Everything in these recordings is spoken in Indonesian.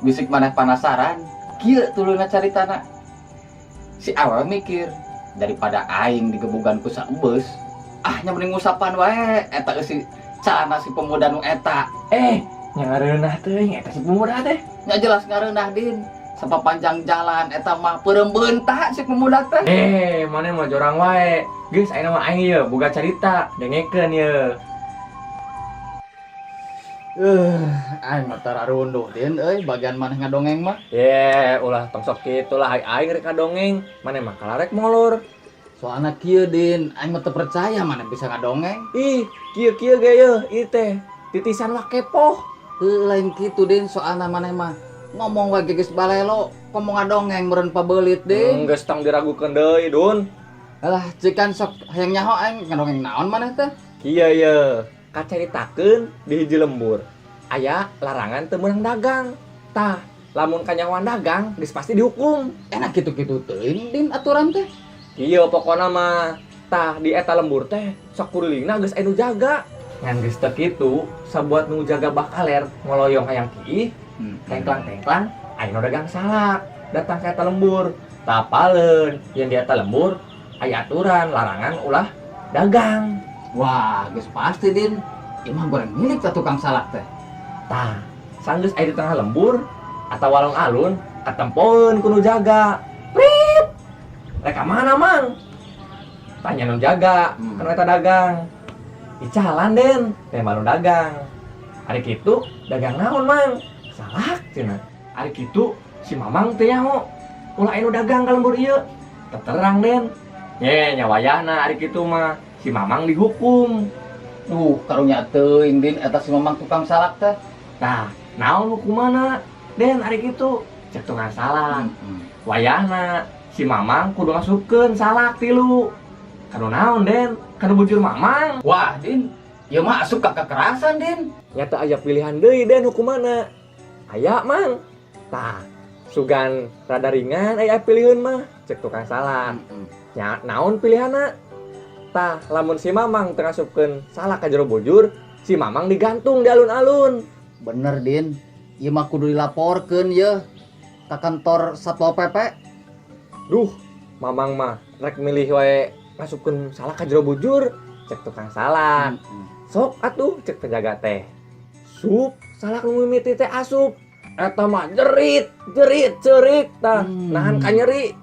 bisik maneh penasaran kieu tuluna caritana. Si awewe mikir daripada aing digebugan ku saebeus, nya mending ngusapan wae eta si calana si pemuda nu eta. Nya ngareunah teuing eta si pemuda teh. Nya jelas ngareunah din. Sapapanjang jalan eta mah peureum beunta si pemuda teh. Maneh mah jorang wae. Geus ayeuna mah aing ieu boga carita dengekeun ieu. Aing mah tararunduh din euy bagian maneh ngadongeng mah. Ulah tong sok kitu lah aing rek ngadongeng, maneh mah kalarek molor. Soalna kieu din, aing mah teu percaya maneh bisa ngadongeng. Kieu ge yeuh ieu teh titisan wah kepoh. Lain kitu din soalna maneh mah ngomong wae geus balelo, ngomong ngadongeng meureun pabeulit din. Geus tong diragukeun deui, Dun. Alah cikan sok hayang nyaho aing ngadongeng naon maneh teh? Kieu yeuh, kacaritakeun di hiji lembur. Aya larangan teu meunang dagang. Tah, lamun kanyahoan dagang geus pasti dihukum. Enak kitu-kitu teuing din aturan teh. Kieu pokona mah. Tah di eta lembur teh sok kurilingna geus aya nu jaga. Ngan geus teu kitu, sabuat nu jaga bakaler ngoloyong hayang kiih, tengklang-tengklang aya nu dagang salak datang ke eta lembur. Tapaleun yen di eta lembur aya aturan larangan ulah dagang. Wah, geus pasti din. Ieu mah goreng milik ka tukang salak teh. Tah, sanggeus aya di tengah lembur atawa alun-alun katempoeun ku nu jaga. Prip. Rek mana, Mang? Tanya nu jaga, kan eta dagang. Di jalan den, teh malu dagang. Ari kitu dagang naon, Mang? Salak cenah. Ari kitu si Mamang teh nyaho. Ulah anu dagang ka lembur ieu. Teterang den. Nya wayahna ari kitu mah si Mamang dihukum. Karunya teuing din eta si Mamang tukang salak teh. Tah, naon hukumana? Den ari kitu cek tukang salak. Wayahna si Mamang kudu ngasupkeun salak 3. Kanu naon den? Kanu bujur Mamang. Wah din, ieu mah asup ka kekerasan din. Nyata aya pilihan deui den hukumana. Aya Mang. Tah, sugan rada ringan aya pilihan mah cek tukang salak. Nya naon pilihanna? Tah, lamun si Mamang teu ngasupkeun salak ka jero bujur, si Mamang digantung di alun-alun. Bener din, ieu mah kudu dilaporkeun yeuh ka kantor Satpol PP. Duh, Mamang mah rek milih wae ngasupkeun salak ka jero bujur, cek tukang salak. Sok atuh cek penjaga teh. Sup salak nu mimiti teh asup. Eta mah jerit cerik tah nahan ka nyeri.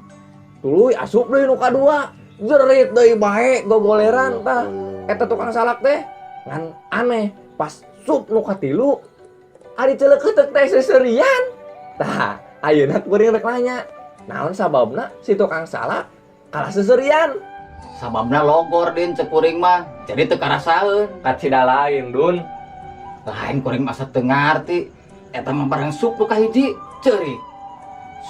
Tuluy asup deui nu kadua. Jerit deui bae gogoleran tah. Eta tukang salak teh ngan aneh pas sup nu katilu ari ceuleukeut teh seserian. Tah, ayeuna kuring rek nanya, naon sababna si tukang salak kalah seserian? Sababna logor din cek kuring mah, jadi teu karasaeun. Kacida lain, Dun. Lain kuring masa teu ngarti, eta mah barang sup nu kahiji ceurik.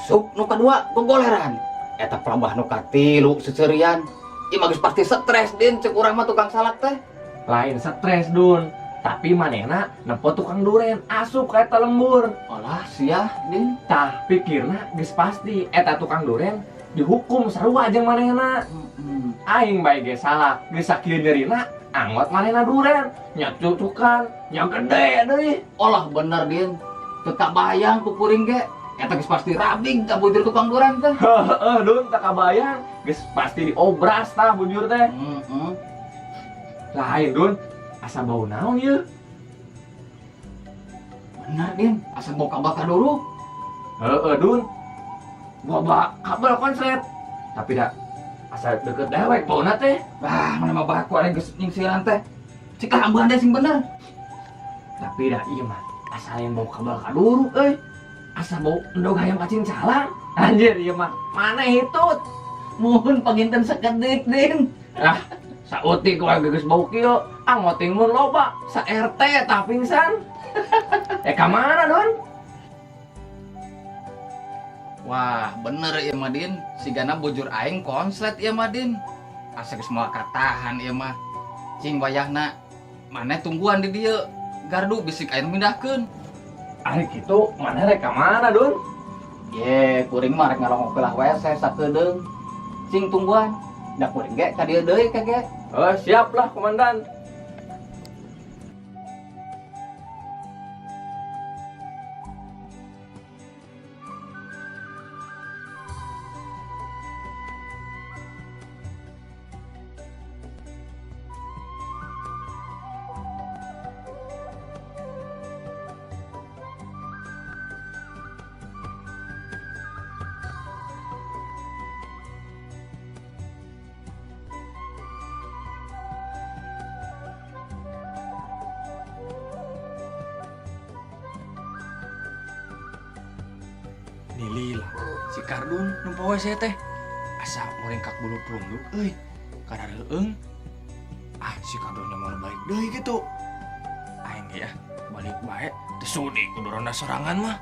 Sup nu kadua gogoleran. Eta pelambah nu katilu seserian. Ieu mah geus pasti stres din cek urang mah tukang salak teh. Lain stres, Dun. Tapi manehna nempo tukang duren asup ka eta lembur. Alah sia din. Tah, pikirna geus pasti eta tukang duren dihukum sarua jeung manehna. Aing bae ge salak, geus sakieu nyerina anggot manehna duren, nya cucukan, nya gede deui. Olah bener din. Teu kabayang ku kuring ge. Eta geus pasti rabing ka bujur tukang duren teh. Heeh, Dun, tak kabayang, geus pasti diobras tah bujur teh. Lain, Dun, asa bau naon ieu? Bener din, asa bau kabakar dulu. Heeh, Dun. Bawa kabel konslet. Tapi dah asa deket dewek bauna teh. Mana mah baku ada geus nyingsiran teh. Cik ambeun deh sing bener. Tapi dah ieu mah asa yang bau kabel kaduru euy. Asa bau endog hayam cacing calang. Anjir ieu mah maneh hitut. Muhun panginten sakedik din. Sautik keluarga geus bau kieu, anggoting mun loba, sa RT tah pingsan. Ka mana, Don? Wah, bener ieu mah din. Sigana bujur aing konslet ieu mah din. Asa geus moal katahan ieu mah. Cing wayahna maneh tungguan di dieu. Gardu bisik aing mindahkeun. Ari kitu maneh rek ka mana, Don? Kuring mah rek ngalongok lah WC sakedeung. Cing tungguan. Da kuring ge ka dieu deui kege. Siap lah, Komandan. Milih lah si Kardun nempo saya teh asa merengkak bulu perunduk karena reung si Kardunnya mau balik deui gitu aing ya balik bae teu sudi kudu ronda sorangan mah